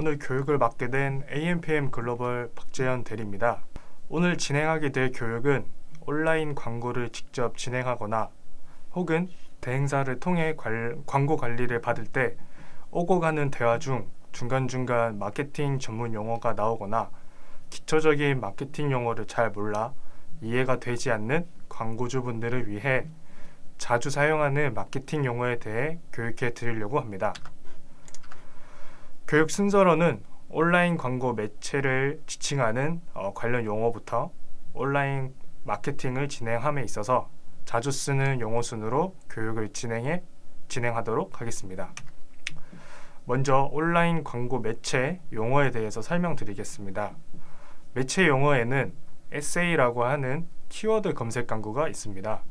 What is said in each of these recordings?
오늘 교육을 맡게 된 AMPM 글로벌 박재현 대리입니다. 오늘 진행하게 될 교육은 온라인 광고를 직접 진행하거나 혹은 대행사를 통해 광고 관리를 받을 때 오고 가는 대화 중 중간중간 마케팅 전문 용어가 나오거나 기초적인 마케팅 용어를 잘 몰라 이해가 되지 않는 광고주분들을 위해 자주 사용하는 마케팅 용어에 대해 교육해 드리려고 합니다. 교육 순서로는 온라인 광고 매체를 지칭하는 관련 용어부터 온라인 마케팅을 진행함에 있어서 자주 쓰는 용어 순으로 교육을 진행하도록 하겠습니다. 먼저 온라인 광고 매체 용어에 대해서 설명드리겠습니다. 매체 용어에는 SA라고 하는 키워드 검색 광고가 있습니다.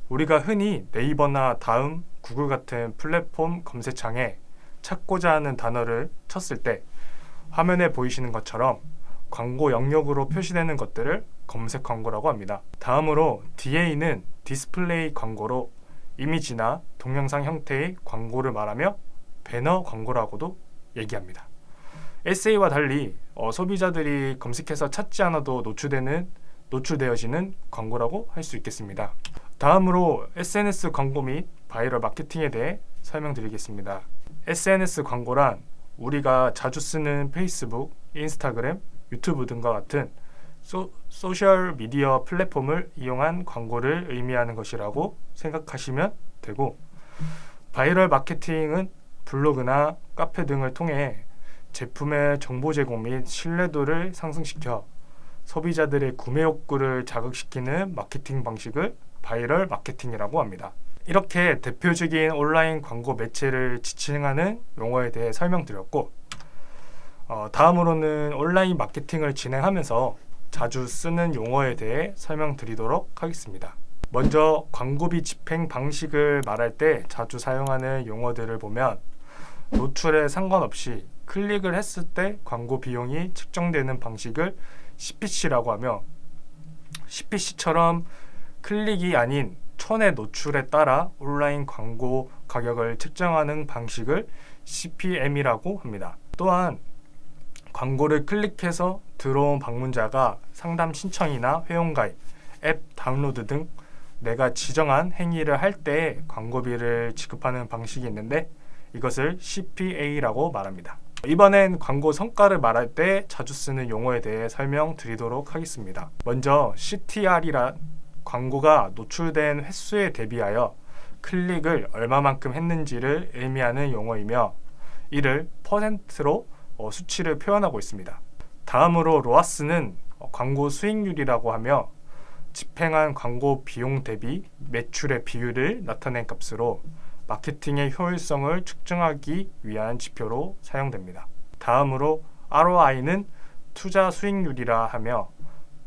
우리가 흔히 네이버나 다음, 구글 같은 플랫폼 검색창에 찾고자 하는 단어를 쳤을 때 화면에 보이시는 것처럼 광고 영역으로 표시되는 것들을 검색 광고라고 합니다. 다음으로 DA는 디스플레이 광고로 이미지나 동영상 형태의 광고를 말하며 배너 광고라고도 얘기합니다. SA와 달리 소비자들이 검색해서 찾지 않아도 노출되어지는 광고라고 할 수 있겠습니다. 다음으로 SNS 광고 및 바이럴 마케팅에 대해 설명드리겠습니다. SNS 광고란 우리가 자주 쓰는 페이스북, 인스타그램, 유튜브 등과 같은 소셜 미디어 플랫폼을 이용한 광고를 의미하는 것이라고 생각하시면 되고, 바이럴 마케팅은 블로그나 카페 등을 통해 제품의 정보 제공 및 신뢰도를 상승시켜 소비자들의 구매 욕구를 자극시키는 마케팅 방식을 바이럴 마케팅이라고 합니다. 이렇게 대표적인 온라인 광고 매체를 지칭하는 용어에 대해 설명드렸고, 다음으로는 온라인 마케팅을 진행하면서 자주 쓰는 용어에 대해 설명드리도록 하겠습니다. 먼저 광고비 집행 방식을 말할 때 자주 사용하는 용어들을 보면 노출에 상관없이 클릭을 했을 때 광고 비용이 측정되는 방식을 CPC라고 하며, CPC처럼 클릭이 아닌 촌의 노출에 따라 온라인 광고 가격을 책정하는 방식을 CPM이라고 합니다. 또한 광고를 클릭해서 들어온 방문자가 상담 신청이나 회원가입, 앱 다운로드 등 내가 지정한 행위를 할 때 광고비를 지급하는 방식이 있는데 이것을 CPA라고 말합니다. 이번엔 광고 성과를 말할 때 자주 쓰는 용어에 대해 설명드리도록 하겠습니다. 먼저 CTR이란 광고가 노출된 횟수에 대비하여 클릭을 얼마만큼 했는지를 의미하는 용어이며, 이를 퍼센트로 수치를 표현하고 있습니다. 다음으로 ROAS는 광고 수익률이라고 하며 집행한 광고 비용 대비 매출의 비율을 나타낸 값으로 마케팅의 효율성을 측정하기 위한 지표로 사용됩니다. 다음으로 ROI는 투자 수익률이라 하며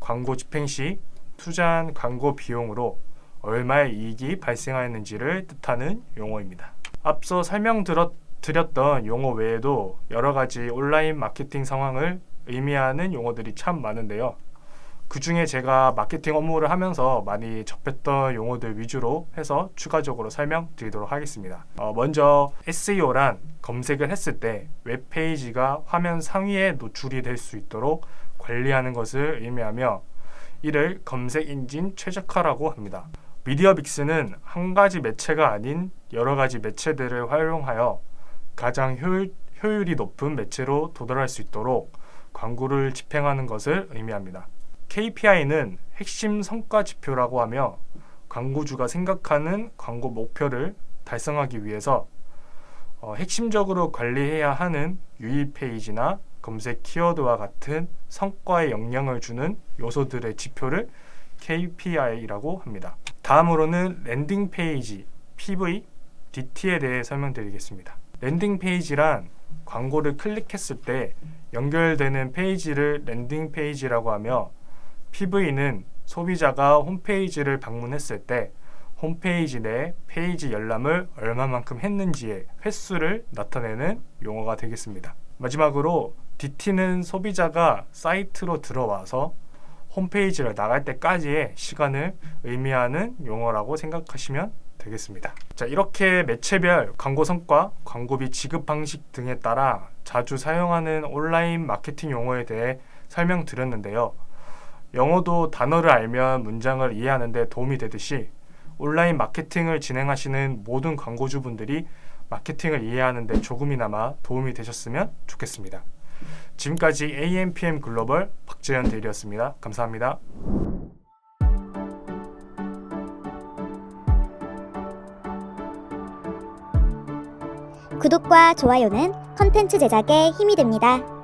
광고 집행 시 투자한 광고 비용으로 얼마의 이익이 발생하였는지를 뜻하는 용어입니다. 앞서 설명드렸던 용어 외에도 여러 가지 온라인 마케팅 상황을 의미하는 용어들이 참 많은데요. 그 중에 제가 마케팅 업무를 하면서 많이 접했던 용어들 위주로 해서 추가적으로 설명드리도록 하겠습니다. 먼저 SEO란 검색을 했을 때 웹페이지가 화면 상위에 노출이 될 수 있도록 관리하는 것을 의미하며, 이를 검색 엔진 최적화라고 합니다. 미디어 믹스는 한 가지 매체가 아닌 여러 가지 매체들을 활용하여 가장 효율이 높은 매체로 도달할 수 있도록 광고를 집행하는 것을 의미합니다. KPI는 핵심 성과 지표라고 하며 광고주가 생각하는 광고 목표를 달성하기 위해서 핵심적으로 관리해야 하는 유입 페이지나 검색 키워드와 같은 성과에 영향을 주는 요소들의 지표를 KPI라고 합니다. 다음으로는 랜딩 페이지, PV, DT에 대해 설명드리겠습니다. 랜딩 페이지란 광고를 클릭했을 때 연결되는 페이지를 랜딩 페이지라고 하며, PV는 소비자가 홈페이지를 방문했을 때 홈페이지 내 페이지 열람을 얼마만큼 했는지의 횟수를 나타내는 용어가 되겠습니다. 마지막으로 DT는 소비자가 사이트로 들어와서 홈페이지를 나갈 때까지의 시간을 의미하는 용어라고 생각하시면 되겠습니다. 자, 이렇게 매체별 광고 성과, 광고비 지급 방식 등에 따라 자주 사용하는 온라인 마케팅 용어에 대해 설명드렸는데요. 영어도 단어를 알면 문장을 이해하는 데 도움이 되듯이 온라인 마케팅을 진행하시는 모든 광고주분들이 마케팅을 이해하는 데 조금이나마 도움이 되셨으면 좋겠습니다. 지금까지 AMPM 글로벌 박재현 대리였습니다. 감사합니다. 구독과 좋아요는 컨텐츠 제작에 힘이 됩니다.